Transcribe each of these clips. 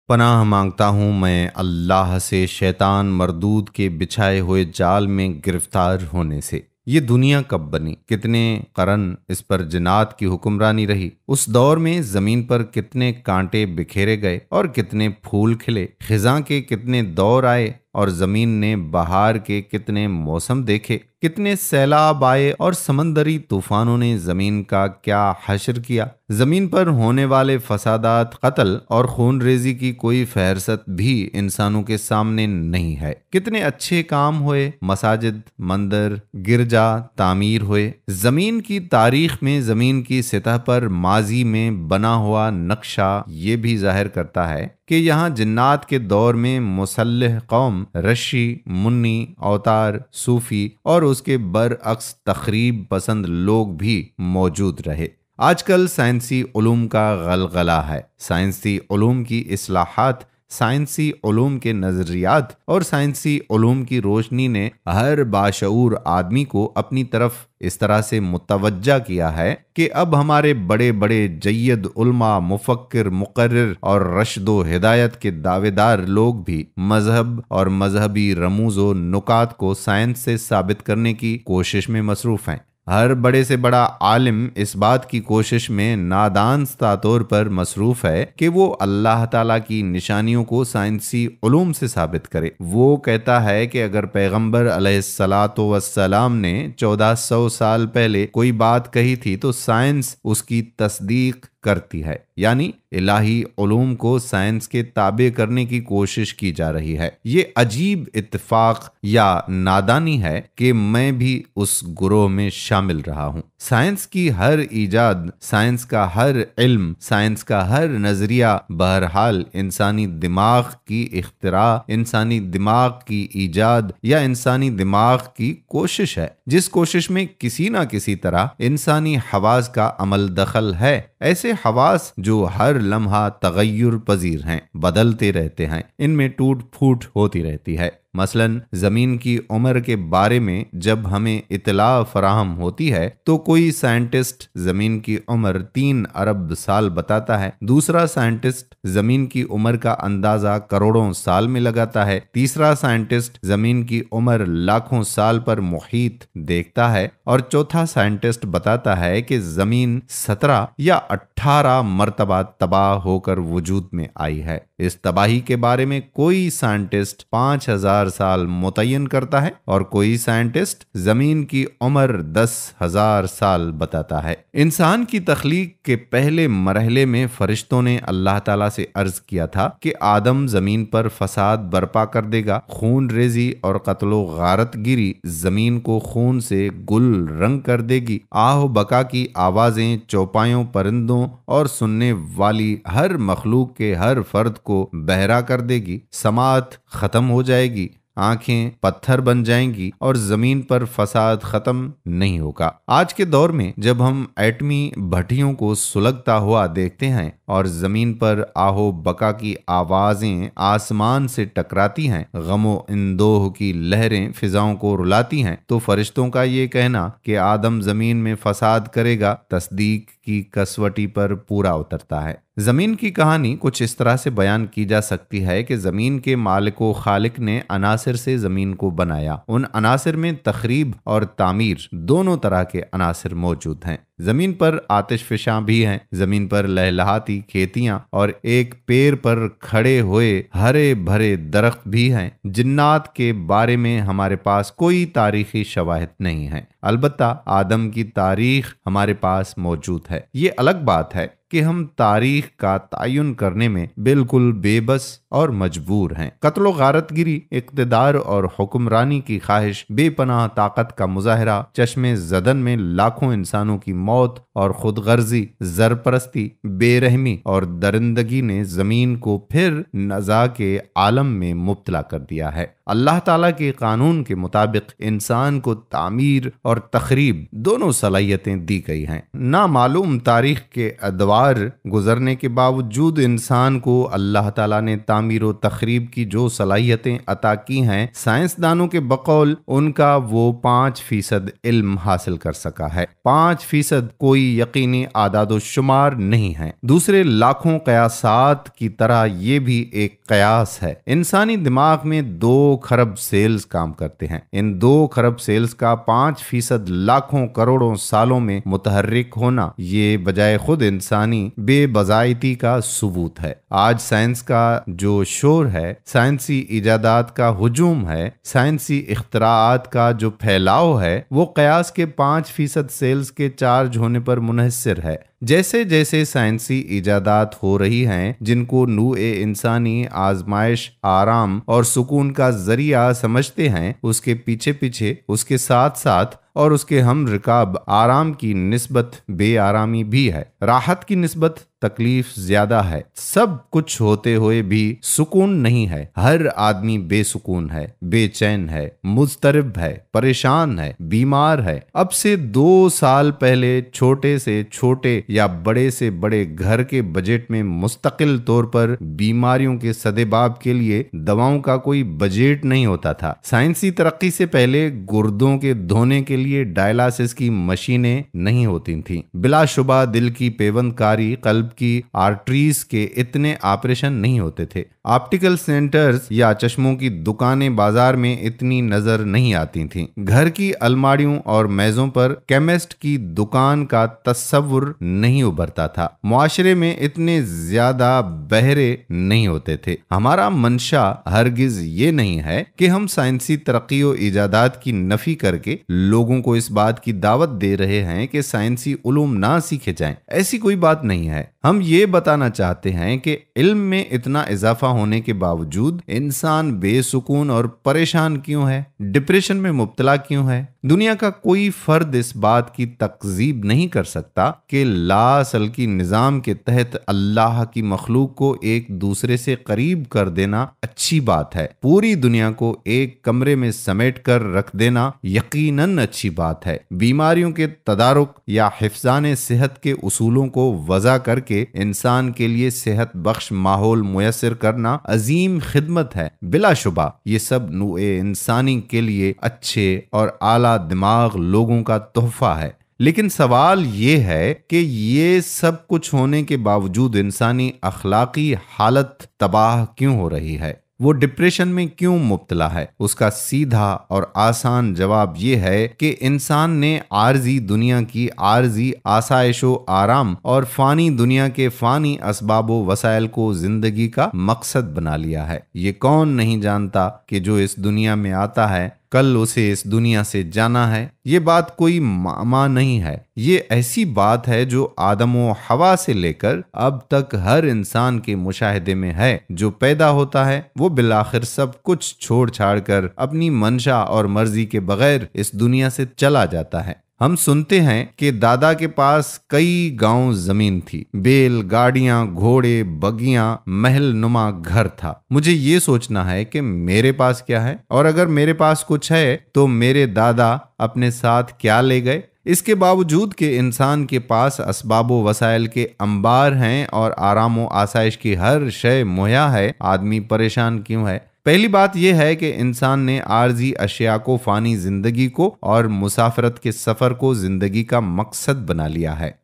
पनाह मांगता हूँ मैं अल्लाह से शैतान मरदूद के बिछाए हुए जाल में गिरफ्तार होने से। ये दुनिया कब बनी, कितने करन इस पर जिन्नात की हुक्मरानी रही। उस दौर में जमीन पर कितने कांटे बिखेरे गए और कितने फूल खिले। खिजां के कितने दौर आए और जमीन ने बहार के कितने मौसम देखे। कितने सैलाब आए और समंदरी तूफानों ने जमीन का क्या हश्र किया। जमीन पर होने वाले फसादात, कत्ल और खून रेजी की कोई फहरसत भी इंसानों के सामने नहीं है। कितने अच्छे काम हुए, मसाजिद, मंदिर, गिरजा तामीर हुए। जमीन की तारीख में जमीन की सतह पर माजी में बना हुआ नक्शा ये भी जाहिर करता है कि यहाँ जिन्नात के दौर में मुसल्लह कौम, रशी, मुन्नी, अवतार, सूफी और उसके बरअक्स तखरीब पसंद लोग भी मौजूद रहे। आजकल साइंसी उलूम का गलगला है। साइंसी उलूम की इस्लाहात, साइंसी उलूम के नजरियात और साइंसी उलूम की रोशनी ने हर बाशऊर आदमी को अपनी तरफ इस तरह से मुतवज्जा किया है कि अब हमारे बड़े बड़े जय्यद उलमा, मुफक्किर, मुकर्रिर और रश्दो हिदायत के दावेदार लोग भी मजहब और मजहबी रमूजो नुकात को साइंस से साबित करने की कोशिश में मसरूफ हैं। हर बड़े से बड़ा आलिम इस बात की कोशिश में नादानस्ता तौर पर मसरूफ है कि वो अल्लाह ताला की निशानियों को साइंसी उलूम से साबित करे। वो कहता है कि अगर पैगंबर अलैहिस्सलातो वस्सलाम ने 1400 साल पहले कोई बात कही थी तो साइंस उसकी तस्दीक करती है, यानी इलाही उलूम को साइंस के ताबे करने की कोशिश की जा रही है। ये अजीब इत्तेफाक या नादानी है कि मैं भी उस गुरोह में शामिल रहा हूँ। साइंस की हर ईजाद, साइंस का हर इल्म, साइंस का हर नजरिया बहरहाल इंसानी दिमाग की इख्तिरा, इंसानी दिमाग की ईजाद या इंसानी दिमाग की कोशिश है, जिस कोशिश में किसी ना किसी तरह इंसानी हवास का अमल दखल है। ऐसे हवास जो हर लम्हा तगय्युर पजीर हैं, बदलते रहते हैं, इनमें टूट फूट होती रहती है। मसलन जमीन की उम्र के बारे में जब हमें इतला फराहम होती है तो कोई साइंटिस्ट जमीन की उम्र 3 अरब साल बताता है, दूसरा साइंटिस्ट जमीन की उम्र का अंदाजा करोड़ों साल में लगाता है, तीसरा साइंटिस्ट जमीन की उम्र लाखों साल पर मुहीत देखता है और चौथा साइंटिस्ट बताता है कि जमीन 17 या 18 मरतबा तबाह होकर वजूद में आई है। इस तबाही के बारे में कोई साइंटिस्ट 5000 साल मुतय्यन करता है और कोई साइंटिस्ट जमीन की उम्र 10,000 साल बताता है। इंसान की तख्लीक के पहले मरहले में फरिश्तों ने अल्लाह ताला से अर्ज किया था कि आदम जमीन पर फसाद बर्पा कर देगा, खून रेजी और कत्लो गारत गिरी जमीन को खून से गुल रंग कर देगी, आह बका की आवाजें चौपायों, परिंदों और सुनने वाली हर मखलूक के हर फर्द को बहरा कर देगी, समात खत्म हो जाएगी, आंखें पत्थर बन जाएंगी और जमीन पर फसाद खत्म नहीं होगा। आज के दौर में जब हम एटमी भट्टियों को सुलगता हुआ देखते हैं और जमीन पर आहो बका की आवाजें आसमान से टकराती हैं, गमो इंदोह की लहरें फिजाओं को रुलाती हैं, तो फरिश्तों का ये कहना कि आदम जमीन में फसाद करेगा तस्दीक की कसवटी पर पूरा उतरता है। जमीन की कहानी कुछ इस तरह से बयान की जा सकती है कि जमीन के मालिको खालिक ने अनासिर से जमीन को बनाया। उन अनासिर में तखरीब और तामीर दोनों तरह के अनासिर मौजूद हैं। जमीन पर आतिश फिशां भी हैं, जमीन पर लहलहाती खेतियां और एक पेड़ पर खड़े हुए हरे भरे दरख्त भी हैं। जिन्नात के बारे में हमारे पास कोई तारीखी शवाहिद नहीं है, अलबत्ता आदम की तारीख हमारे पास मौजूद है। ये अलग बात है कि हम तारीख का तयन करने में बिल्कुल बेबस और मजबूर हैं। कत्लो गारतगिरी, इक्तदार और हुक्मरानी की ख्वाहिश, बेपनाह ताकत का मुजाहरा, चश्मे जदन में लाखों इंसानों की मौत और खुदगर्जी, जरपरस्ती, बेरहमी और दरिंदगी ने जमीन को फिर नज़ा के आलम में मुब्तला कर दिया है। अल्लाह ताला के कानून के मुताबिक इंसान को तामीर और तखरीब दोनों सलाहियतें दी गई हैं। नामालूम तारीख के अदवार गुजरने के बावजूद इंसान को अल्लाह ताला ने तामीर और तखरीब की जो सलाहियतें अता की हैं, साइंसदानों के बकौल उनका वो 5% इल्म हासिल कर सका है। 5% फीसद कोई यकीनी आदादोशुमार नहीं है। दूसरे लाखों कयासात की तरह ये भी एक कयास है। इंसानी दिमाग में 2 खरब सेल्स काम करते हैं। इन 2 खरब सेल्स का 5% लाखों करोड़ों सालों में मुतहर्रिक होना ये बजाय खुद इंसानी बेबजाइती का सबूत है। आज साइंस का जो शोर है, साइंसी इजादात का हुजूम है, साइंसी इख्तराआत का जो फैलाव है, वो कयास के 5% सेल्स के चार्ज होने पर मुनहसर है। जैसे जैसे साइंसी इजादात हो रही हैं जिनको नूए इंसानी आजमाइश, आराम और सुकून का जरिया समझते हैं, उसके पीछे पीछे, उसके साथ साथ और उसके हम रिकाब आराम की निस्बत बेआरामी भी है। राहत की निस्बत तकलीफ ज्यादा है। सब कुछ होते हुए भी सुकून नहीं है। हर आदमी बेसुकून है, बेचैन है, मुज़तरब है, परेशान है, बीमार है। अब से 2 साल पहले छोटे से छोटे या बड़े से बड़े घर के बजट में मुस्तकिल तौर पर बीमारियों के सदेबाब के लिए दवाओं का कोई बजट नहीं होता था। साइंसी तरक्की से पहले गुर्दों के धोने के लिए डायलिसिस की मशीनें नहीं होती थीं। बिलाशुबा दिल की पेवंदकारी, कल्ब की आर्टरीज के इतने ऑपरेशन नहीं होते थे। ऑप्टिकल सेंटर्स या चश्मों की दुकानें बाजार में इतनी नजर नहीं आती थीं। घर की अलमारियों और मेजों पर केमिस्ट की दुकान का तस्वुर नहीं उभरता था। मुआशरे में इतने ज्यादा बहरे नहीं होते थे। हमारा मंशा हरगिज ये नहीं है कि हम साइंसी तरक्की और इजादात की नफी करके लोगों को इस बात की दावत दे रहे हैं कि साइंसी उलूम ना सीखे जाएं। ऐसी कोई बात नहीं है। हम ये बताना चाहते हैं कि इल्म में इतना इजाफा होने के बावजूद इंसान बेसुकून और परेशान क्यों है, डिप्रेशन में मुब्तला क्यों है। दुनिया का कोई फर्द इस बात की तकजीब नहीं कर सकता कि लासल की निजाम के तहत अल्लाह की मखलूक को एक दूसरे से करीब कर देना अच्छी बात है। पूरी दुनिया को एक कमरे में समेट कर रख देना यकीनन अच्छी बात है। बीमारियों के तदारुक या हिफ्जान सेहत के उसूलों को वज़ा करके इंसान के लिए सेहत बख्श माहौल मुयस्सर करना अजीम खिदमत है। बिलाशुबा ये सब नूए इंसानी के लिए अच्छे और आला दिमाग लोगों का तोहफा है। लेकिन सवाल ये है कि ये सब कुछ होने के बावजूद इंसानी अखलाकी हालत तबाह क्यों हो रही है, वो डिप्रेशन में क्यों मुब्तला है। उसका सीधा और आसान जवाब ये है कि इंसान ने आर्जी दुनिया की आर्जी आसाइशो आराम और फानी दुनिया के फानी असबाबो वसाइल को जिंदगी का मकसद बना लिया है। ये कौन नहीं जानता कि जो इस दुनिया में आता है कल उसे इस दुनिया से जाना है। ये बात कोई मामा नहीं है। ये ऐसी बात है जो आदम व हवा से लेकर अब तक हर इंसान के मुशाहिदे में है। जो पैदा होता है वो बिलाखिर सब कुछ छोड़ छाड़ कर अपनी मंशा और मर्जी के बगैर इस दुनिया से चला जाता है। हम सुनते हैं कि दादा के पास कई गांव जमीन थी, बैल गाड़ियां, घोड़े, बगियां, महल नुमा घर था। मुझे ये सोचना है कि मेरे पास क्या है, और अगर मेरे पास कुछ है तो मेरे दादा अपने साथ क्या ले गए। इसके बावजूद कि इंसान के पास असबाबो वसाइल के अंबार हैं और आरामो आसाइश की हर शय मुहैया है, आदमी परेशान क्यों है। पहली बात यह है कि इंसान ने आर्जी अशिया को, फानी जिंदगी को और मुसाफरत के सफर को जिंदगी का मकसद बना लिया है,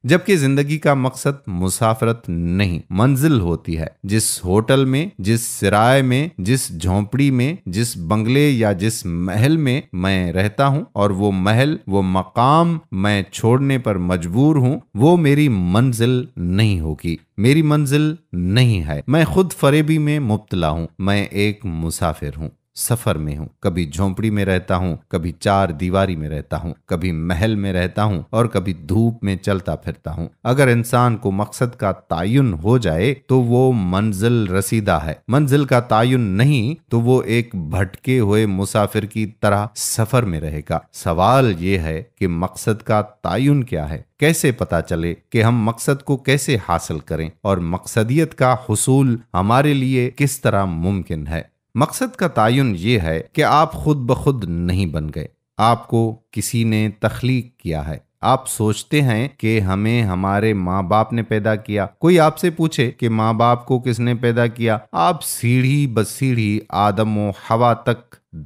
जबकि जिंदगी का मकसद मुसाफरत नहीं मंजिल होती है। जिस होटल में, जिस सिराय में, जिस झोंपड़ी में, जिस बंगले या जिस महल में मैं रहता हूं और वो महल, वो मकाम मैं छोड़ने पर मजबूर हूं, वो मेरी मंजिल नहीं होगी, मेरी मंजिल नहीं है। मैं खुद फरेबी में मुब्तला हूं। मैं एक मुसाफिर हूं, सफर में हूं। कभी झोंपड़ी में रहता हूं, कभी 4 दीवारी में रहता हूं, कभी महल में रहता हूं और कभी धूप में चलता फिरता हूं। अगर इंसान को मकसद का तायुन हो जाए तो वो मंजिल रसीदा है। मंजिल का तायुन नहीं तो वो एक भटके हुए मुसाफिर की तरह सफर में रहेगा। सवाल ये है कि मकसद का तायुन क्या है। कैसे पता चले कि हम मकसद को कैसे हासिल करें और मकसदियत का हुसूल हमारे लिए किस तरह मुमकिन है। मकसद का तायुन ये है कि आप खुद ब खुद नहीं बन गए, आपको किसी ने तख्लीक किया है। आप सोचते हैं कि हमें हमारे माँ बाप ने पैदा किया। कोई आपसे पूछे कि माँ बाप को किसने पैदा किया, आप सीढ़ी ब सीढ़ी आदम व हवा तक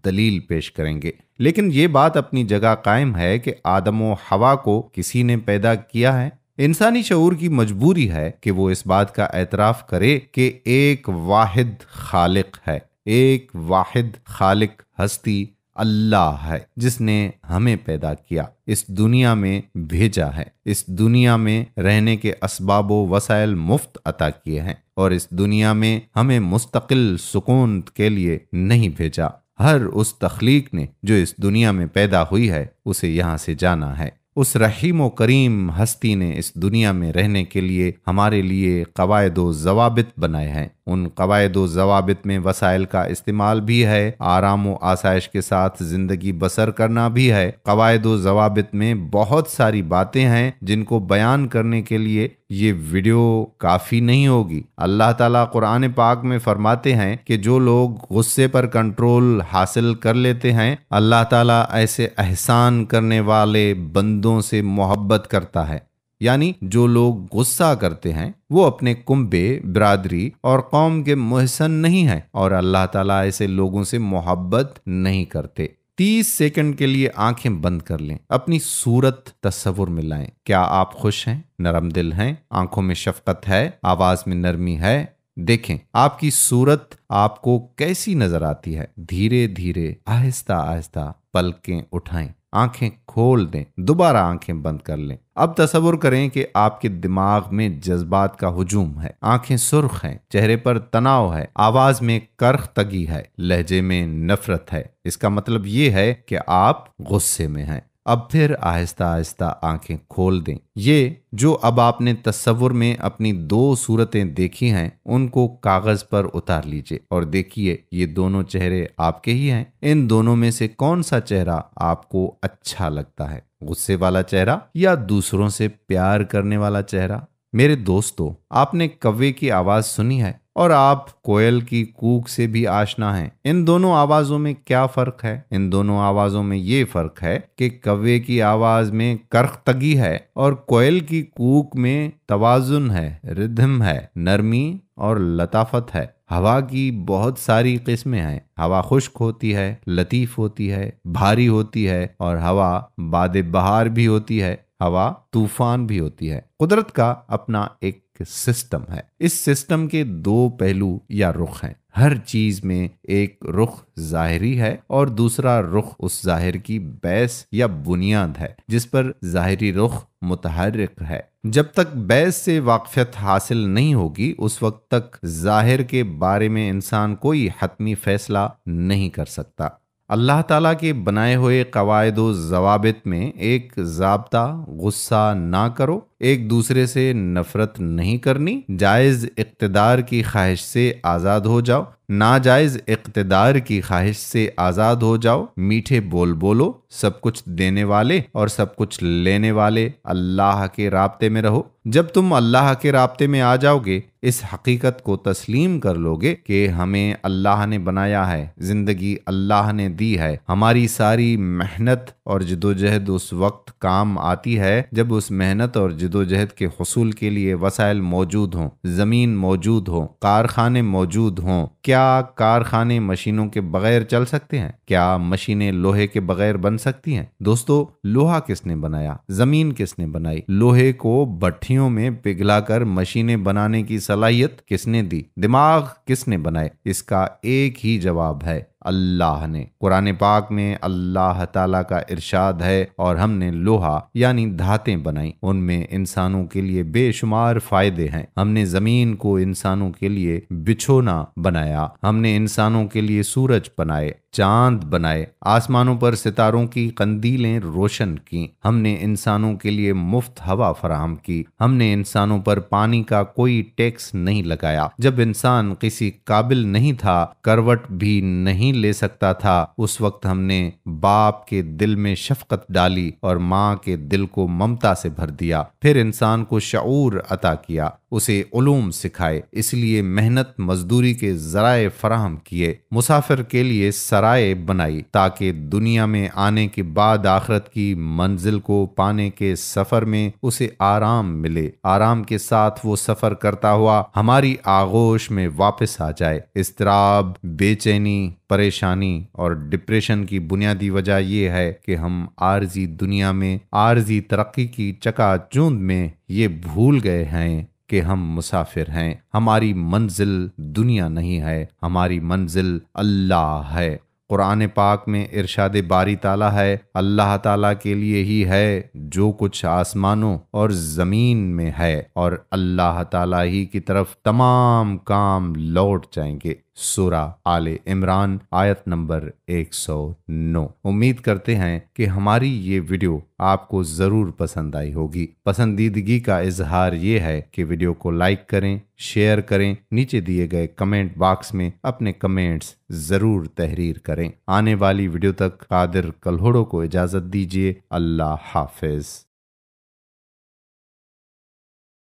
दलील पेश करेंगे। लेकिन ये बात अपनी जगह कायम है कि आदम व हवा को किसी ने पैदा किया है। इंसानी शऊर की मजबूरी है कि वो इस बात का एतराफ करे कि एक वाहिद खालिक है, एक वाहिद खालिक हस्ती अल्लाह है, जिसने हमें पैदा किया, इस दुनिया में भेजा है, इस दुनिया में रहने के असबाब व वसाइल मुफ्त अता किए हैं और इस दुनिया में हमें मुस्तकिल सुकून के लिए नहीं भेजा। हर उस तख्लीक ने जो इस दुनिया में पैदा हुई है उसे यहाँ से जाना है। उस रहीम व करीम हस्ती ने इस दुनिया में रहने के लिए हमारे लिए कवायद व ज़वाबित बनाए हैं। उन कवायद व ज़वाबित में वसाइल का इस्तेमाल भी है, आराम व आसाइश के साथ ज़िंदगी बसर करना भी है। कवायद व ज़वाबित में बहुत सारी बातें हैं जिनको बयान करने के लिए ये वीडियो काफ़ी नहीं होगी। अल्लाह ताला कुरान पाक में फरमाते हैं कि जो लोग गुस्से पर कंट्रोल हासिल कर लेते हैं, अल्लाह ताला ऐसे एहसान करने वाले बंदों से मोहब्बत करता है। यानी जो लोग गुस्सा करते हैं वो अपने कुंबे, बिरादरी और कौम के मुहसन नहीं हैं और अल्लाह ताला ऐसे लोगों से मोहब्बत नहीं करते। 30 सेकंड के लिए आंखें बंद कर लें, अपनी सूरत तस्वुर में लाएं। क्या आप खुश हैं, नरम दिल हैं, आंखों में शफकत है, आवाज में नरमी है? देखें आपकी सूरत आपको कैसी नजर आती है। धीरे धीरे आहिस्ता आहिस्ता पलकें उठाएं, आंखें खोल दें, दोबारा आंखें बंद कर लें। अब तसव्वुर करें कि आपके दिमाग में जज्बात का हुजूम है, आंखें सुर्ख हैं, चेहरे पर तनाव है, आवाज में करख्तगी है, लहजे में नफरत है। इसका मतलब ये है कि आप गुस्से में हैं। अब फिर आहिस्ता आहिस्ता आंखें खोल दें। ये जो अब आपने तस्वुर में अपनी 2 सूरतें देखी हैं उनको कागज पर उतार लीजिए और देखिए ये दोनों चेहरे आपके ही हैं। इन दोनों में से कौन सा चेहरा आपको अच्छा लगता है, गुस्से वाला चेहरा या दूसरों से प्यार करने वाला चेहरा? मेरे दोस्तों, आपने कव्वे की आवाज सुनी है और आप कोयल की कूक से भी आशना हैं। इन दोनों आवाजों में क्या फर्क है? इन दोनों आवाजों में ये फर्क है कि कव्वे की आवाज में करख्तगी है और कोयल की कूक में तवाजुन है, रिदम है, नरमी और लताफत है। हवा की बहुत सारी किस्में हैं। हवा खुश्क होती है, लतीफ होती है, भारी होती है और हवा बादे बहार भी होती है, हवा तूफान भी होती है। कुदरत का अपना एक सिस्टम है। इस सिस्टम के 2 पहलू या रुख हैं। हर चीज में एक रुख जाहिरी है और दूसरा रुख उस जाहिर की बैस या बुनियाद है जिस पर जाहिरी रुख मुतहर्रिक है। जब तक बैस से वाक़फ़ियत हासिल नहीं होगी उस वक्त तक जाहिर के बारे में इंसान कोई हतमी फैसला नहीं कर सकता। अल्लाह ताला के बनाए हुए कवायद व ज़वाबित में एक ज़ाब्ता गुस्सा ना करो, एक दूसरे से नफरत नहीं करनी, जायज़ इक़्तिदार की ख्वाहिश से आज़ाद हो जाओ, नाजायज़ इक़्तिदार की ख्वाहिश से आज़ाद हो जाओ, मीठे बोल बोलो, सब कुछ देने वाले और सब कुछ लेने वाले अल्लाह के राब्ते में रहो। जब तुम अल्लाह के राब्ते में आ जाओगे, इस हकीकत को तस्लीम कर लोगे कि हमें अल्लाह ने बनाया है, जिंदगी अल्लाह ने दी है, हमारी सारी मेहनत और जदोजहद उस वक्त काम आती है जब उस मेहनत और जदोजहद के हुसूल के लिए वसाइल मौजूद हों, ज़मीन मौजूद हो, कारखाने मौजूद हों। क्या कारखाने मशीनों के बगैर चल सकते हैं? क्या मशीनें लोहे के बगैर बन सकती हैं? दोस्तों, लोहा किसने बनाया? ज़मीन किसने बनाई? लोहे को भट्ठियों में पिघलाकर मशीनें बनाने की सलाहियत किसने दी? दिमाग किसने बनाए? इसका एक ही जवाब है, अल्लाह ने। कुरान पाक में अल्लाह ताला का इरशाद है, और हमने लोहा यानी धातें बनाई, उनमें इंसानों के लिए बेशुमार फायदे हैं। हमने जमीन को इंसानों के लिए बिछोना बनाया, हमने इंसानों के लिए सूरज बनाए, चांद बनाए, आसमानों पर सितारों की कंदीलें रोशन की, हमने इंसानों के लिए मुफ्त हवा फराहम की, हमने इंसानों पर पानी का कोई टैक्स नहीं लगाया। जब इंसान किसी काबिल नहीं था, करवट भी नहीं ले सकता था, उस वक्त हमने बाप के दिल में शफकत डाली और माँ के दिल को ममता से भर दिया। फिर इंसान को शऊर अता किया, उसे उलूम सिखाए, इसलिए मेहनत मजदूरी के जराए फराहम किए, मुसाफिर के लिए सराय बनाई ताकि दुनिया में आने के बाद आखिरत की मंजिल को पाने के सफर में उसे आराम मिले, आराम के साथ वो सफर करता हुआ हमारी आगोश में वापस आ जाए। इस्तराब, बेचैनी, परेशानी और डिप्रेशन की बुनियादी वजह यह है कि हम आरजी दुनिया में आरजी तरक्की की चकाचौंध में ये भूल गए हैं कि हम मुसाफिर हैं। हमारी मंजिल दुनिया नहीं है, हमारी मंजिल अल्लाह है। कुरान पाक में इरशाद बारी ताला है, अल्लाह ताला के लिए ही है जो कुछ आसमानों और ज़मीन में है और अल्लाह ताला ही की तरफ तमाम काम लौट जाएंगे। सूरा आले इमरान आयत नंबर 109। उम्मीद करते हैं कि हमारी ये वीडियो आपको ज़रूर पसंद आई होगी। पसंदीदगी का इजहार ये है कि वीडियो को लाइक करें, शेयर करें, नीचे दिए गए कमेंट बॉक्स में अपने कमेंट्स ज़रूर तहरीर करें। आने वाली वीडियो तक कादिर कल्होड़ो को इजाज़त दीजिए। अल्लाह हाफिज।